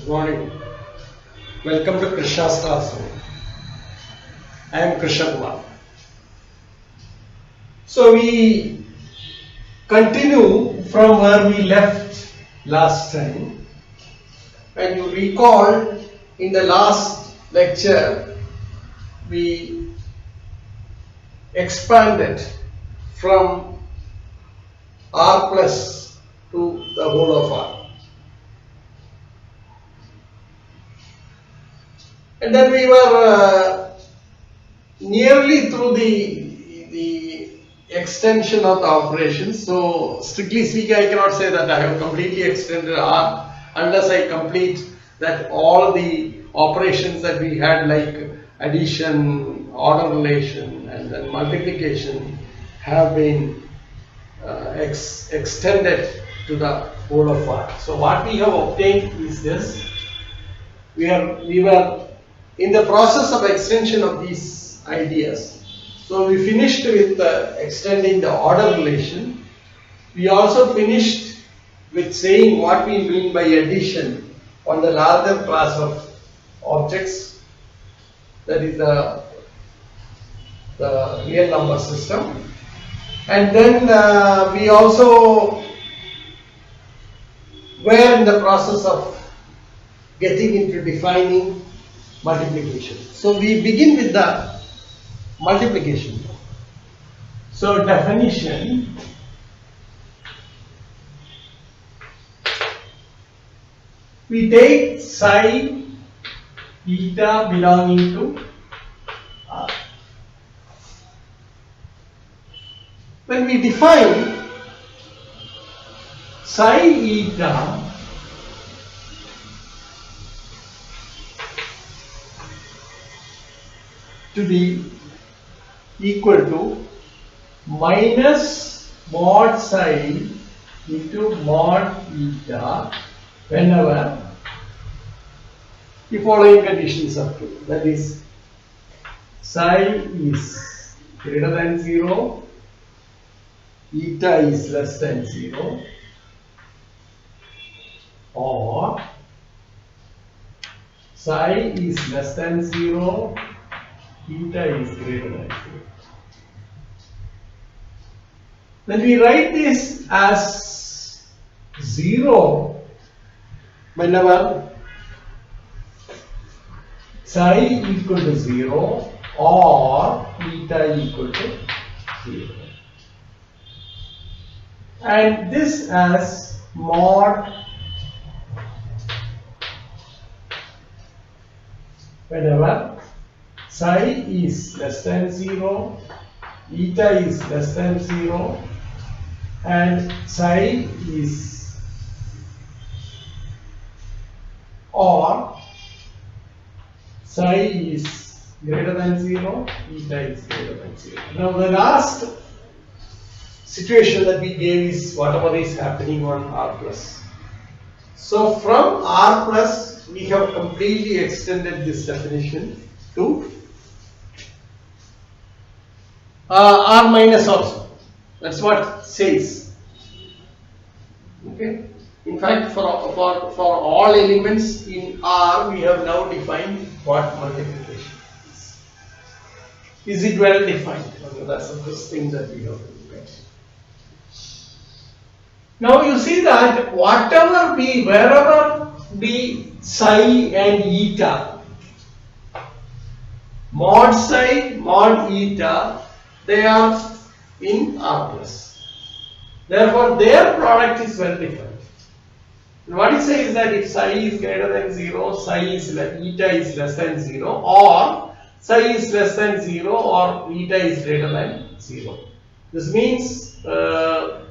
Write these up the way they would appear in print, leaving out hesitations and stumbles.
Good morning. Welcome to Krishna's classroom. I am Krishna Kumar. So we continue from where we left last time. When you recall, in the last lecture, we expanded from R plus to the whole of R. And then we were nearly through the extension of the operations. So strictly speaking, I cannot say that I have completely extended R unless I complete that all the operations that we had, like addition, order relation, and then multiplication, have been extended to the whole of R. So what we have obtained is this. We were in the process of extension of these ideas. So we finished with extending the order relation. We also finished with saying what we mean by addition on the larger class of objects, that is the real number system. And then we also were in the process of getting into defining multiplication. So we begin with the multiplication. So definition. We take psi eta belonging to R. When we define psi eta to be equal to minus mod psi into mod eta whenever the following conditions are true. That is, psi is greater than 0, eta is less than 0, or psi is less than 0, eta is greater than 0. Then we write this as 0 whenever psi equal to 0 or eta equal to 0. And this as mod whenever psi is less than 0, eta is less than 0, and psi is or psi is greater than 0, eta is greater than 0. Now the last situation that we gave is whatever is happening on R plus. So from R plus we have completely extended this definition to R minus also. That's what it says. Okay. In fact, for all elements in R, we have now defined what multiplication is. Is it well defined? Okay, that's the first thing that we have to look at. Now you see that wherever be psi and eta, mod psi, mod eta, they are in R plus. Therefore, their product is well defined. And what it says is that if psi is greater than 0, eta is less than 0, or psi is less than 0, or eta is greater than 0. This means the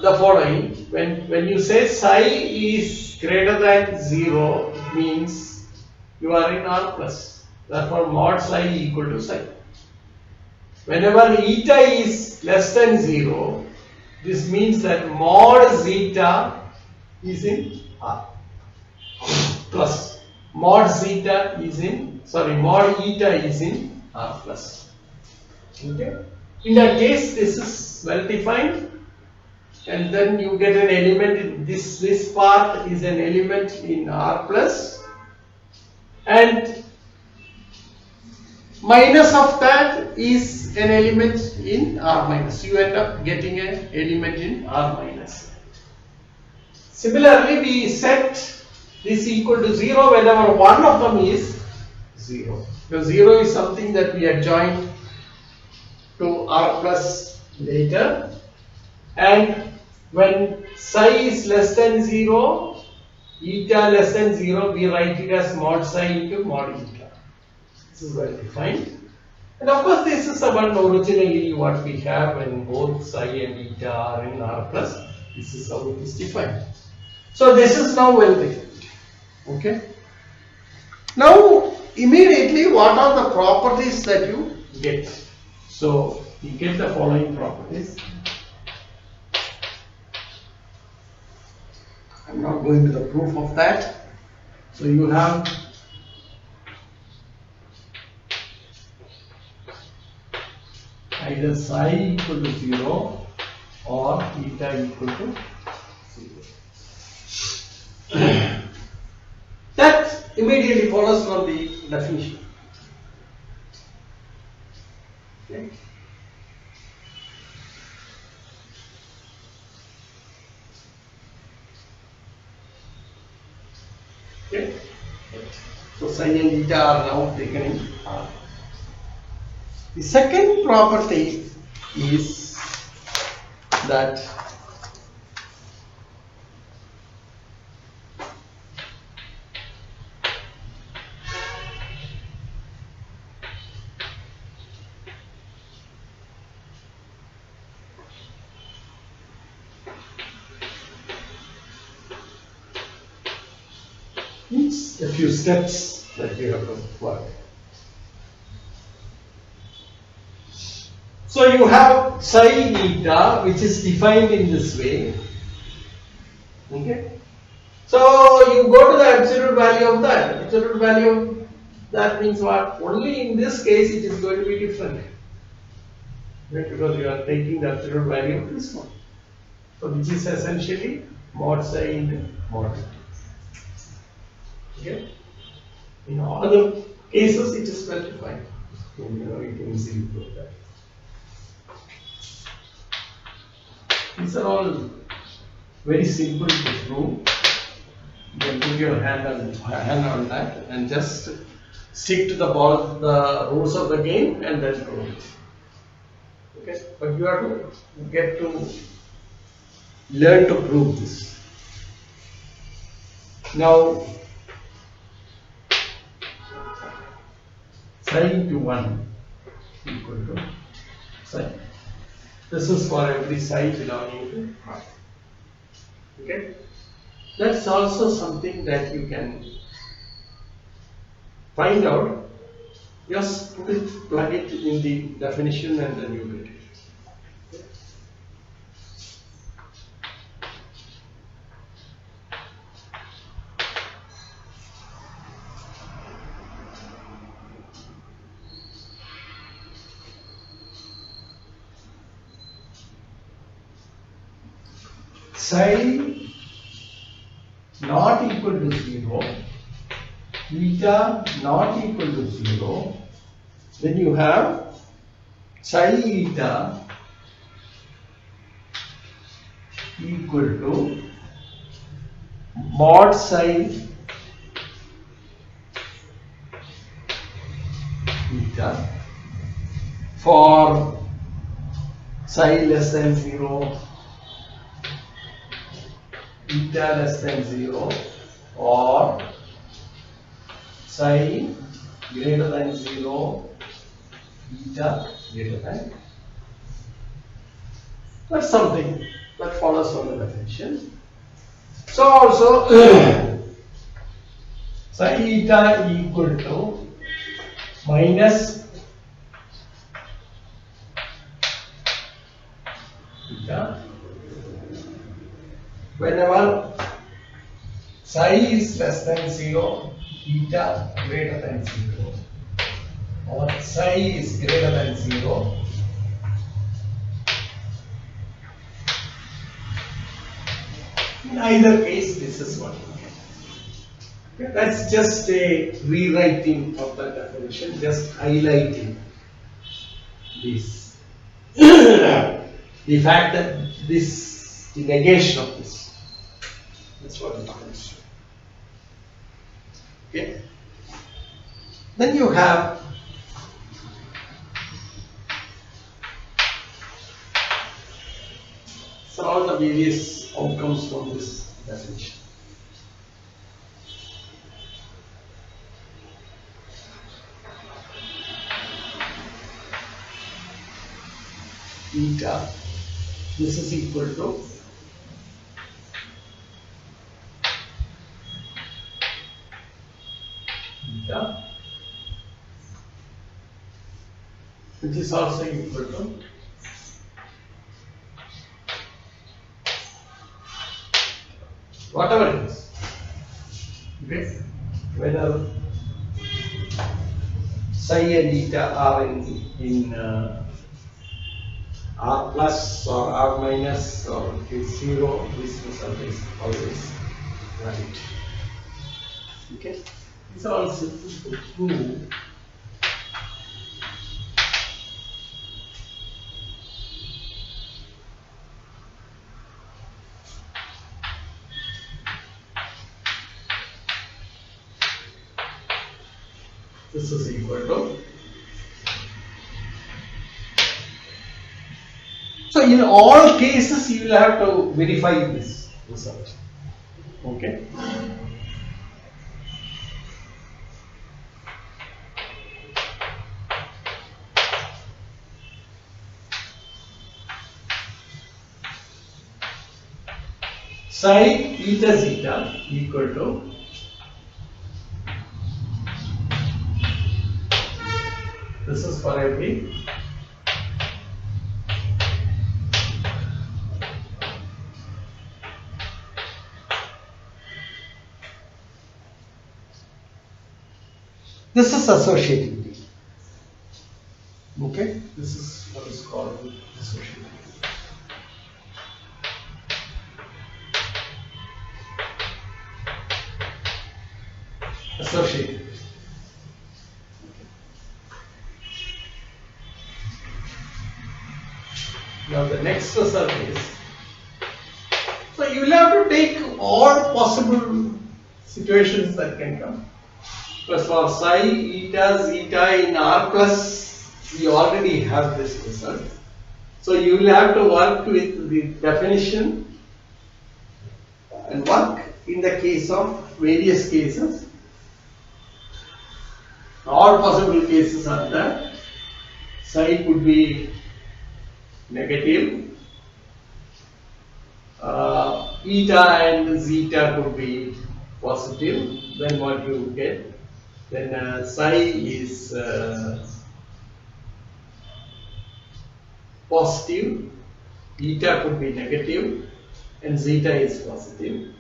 following: when you say psi is greater than 0, it means you are in R plus. Therefore, mod psi equal to psi. Whenever eta is less than 0, this means that mod zeta is in R plus. Mod eta is in R plus. Okay. In that case, this is well defined. and then you get an element in this part is an element in R plus, and minus of that is an element in R minus. You end up getting an element in R minus. Similarly, we set this equal to 0 whenever one of them is 0. Because 0 is something that we adjoin to R plus later, and when psi is less than 0, eta less than 0, we write it as mod psi into mod eta. This is well defined. And of course, this is the one originally what we have when both psi and eta are in R plus. This is how it is defined. So this is now well defined. Okay. Now immediately, what are the properties that you get? So you get the following properties. I'm not going to the proof of that. So you have either psi equal to 0 or eta equal to 0. That immediately follows from the definition. Okay. Okay. So psi and eta are now taken in R. The second property is that a few steps that you have to work. So you have psi eta, which is defined in this way. Okay. So you go to the absolute value of that. Absolute value of that means what? Only in this case it is going to be different. Right? Because you are taking the absolute value of this one. So which is essentially mod psi into mod eta. Okay. In all other cases, it is well defined. So, you can easily prove that. These are all very simple to prove. You can put your hand on that and just stick to the rules of the game and then prove it. Okay, but you have to get to learn to prove this. Now, psi into 1 equal to psi. This is for every psi belonging to R. Okay? That's also something that you can find out. Just put it, plug it in the definition, and then you get it. Psi not equal to 0, eta not equal to 0, then you have psi eta equal to mod psi eta for psi less than 0, eta less than 0, or psi greater than 0, eta greater than. That's something that follows from the definition. So also psi eta equal to minus eta whenever psi is less than 0, eta greater than 0, or psi is greater than 0, In either case, this is what you get. Okay, that's just a rewriting of the definition, just highlighting this. The fact that this, the negation of this, that's what it comes to. Okay. Then you have all the various outcomes from this definition. Eta, this is equal to eta, which is also equal to whatever it is. Okay? Whether psi and eta are in R plus or R minus or it is 0, this result is always right. Okay? These are all simple to prove. This is equal to. So in all cases you will have to verify this result. Okay. Psi eta zeta equal to this is for every this is associativity. Okay, this is what is called associativity. Associativity. Now the next result is, so you will have to take all possible situations that can come. Because for psi, eta, zeta in R plus, we already have this result. So you will have to work with the definition and work in the case of various cases. All possible cases are that psi could be negative, eta and zeta could be positive, then what you get? Then psi is positive, eta could be negative, and zeta is positive.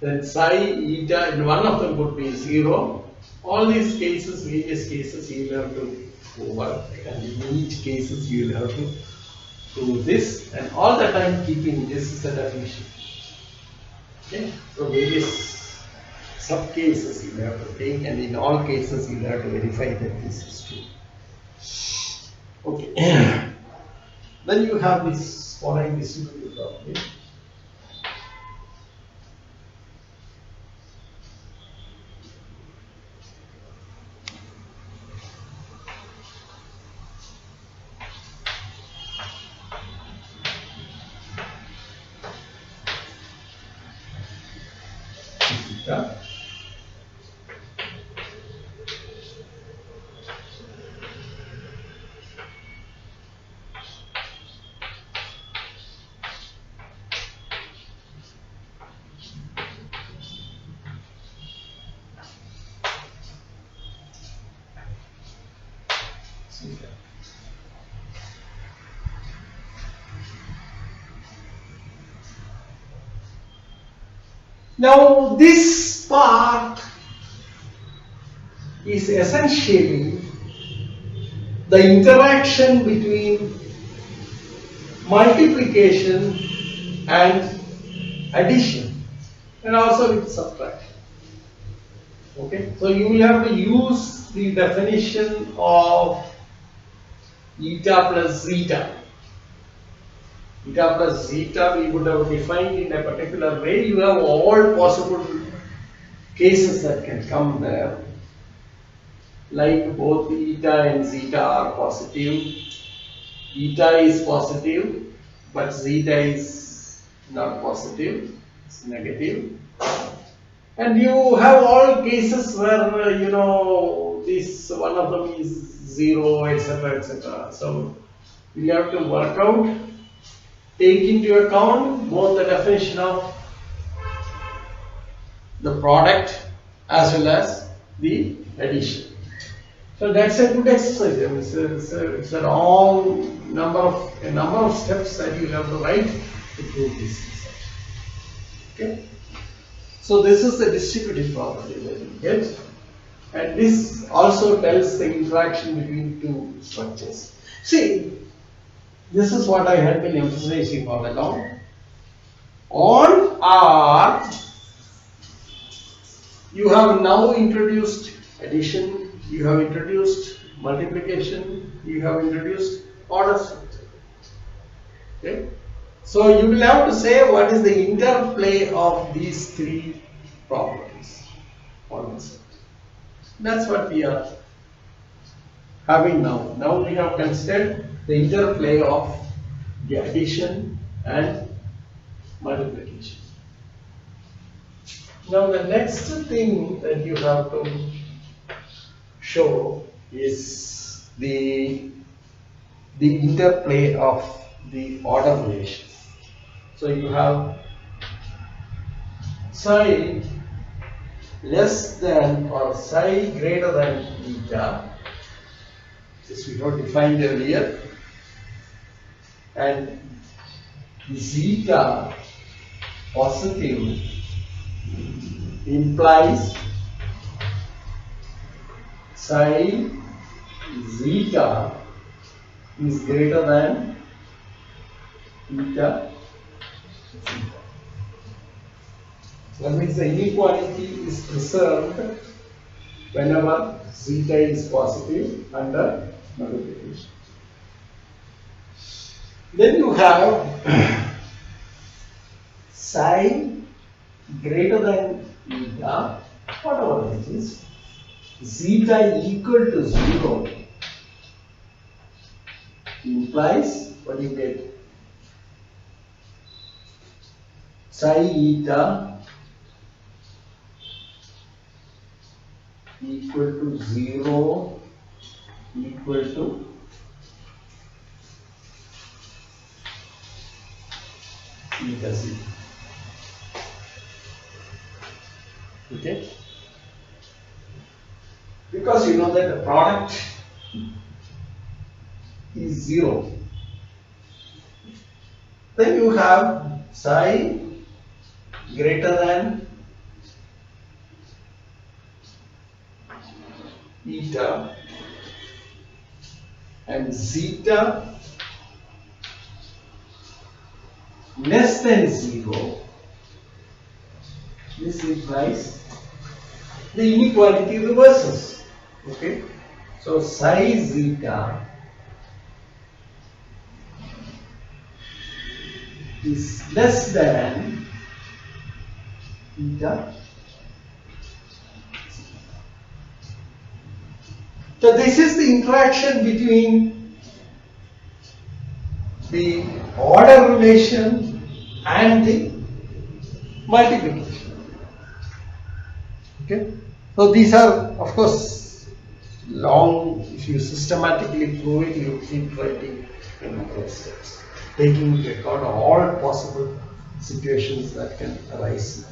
Then psi, eta, and one of them could be 0. All these cases, various cases, you will have to work, and in each cases you will have to do this, and all the time keeping this is the definition. Okay, so various sub cases you will have to take, and in all cases you will have to verify that this is true. Okay, then you have this following distributive property. Now this part is essentially the interaction between multiplication and addition and also with subtraction. Okay, so you will have to use the definition of eta plus zeta. Eta plus zeta we would have defined in a particular way. You have all possible cases that can come there, like both eta and zeta are positive. Eta is positive, but zeta is not positive, it's negative. And you have all cases where this one of them is 0, etc., etc. So you have to work out, take into account both the definition of the product as well as the addition. So that's a good exercise. It's a long number of steps that you have to write to prove this research. Okay. So this is the distributive property that you get, and this also tells the interaction between two structures. See, this is what I had been emphasizing all along. On R, you have now introduced addition, you have introduced multiplication, you have introduced order structure. Okay? So you will have to say what is the interplay of these three properties on the set. That's what we are having now. Now we have considered the interplay of the addition and multiplication. Now the next thing that you have to show is the interplay of the order relation. So you have psi less than or psi greater than eta, this we have defined earlier, and zeta positive implies psi zeta is greater than eta. That means the inequality is preserved whenever zeta is positive under multiplication. Then you have psi greater than eta, whatever it is, zeta equal to 0 implies what do you get? Psi eta equal to 0 equal to eta zeta. Okay? Because you know that the product is 0. Then you have psi greater than eta and zeta less than 0. This implies the inequality reverses. Okay, so psi zeta is less than eta. So this is the interaction between the order relation and the multiplication. Okay, so these are of course long. If you systematically prove it, you keep writing a number of steps, taking into account all possible situations that can arise.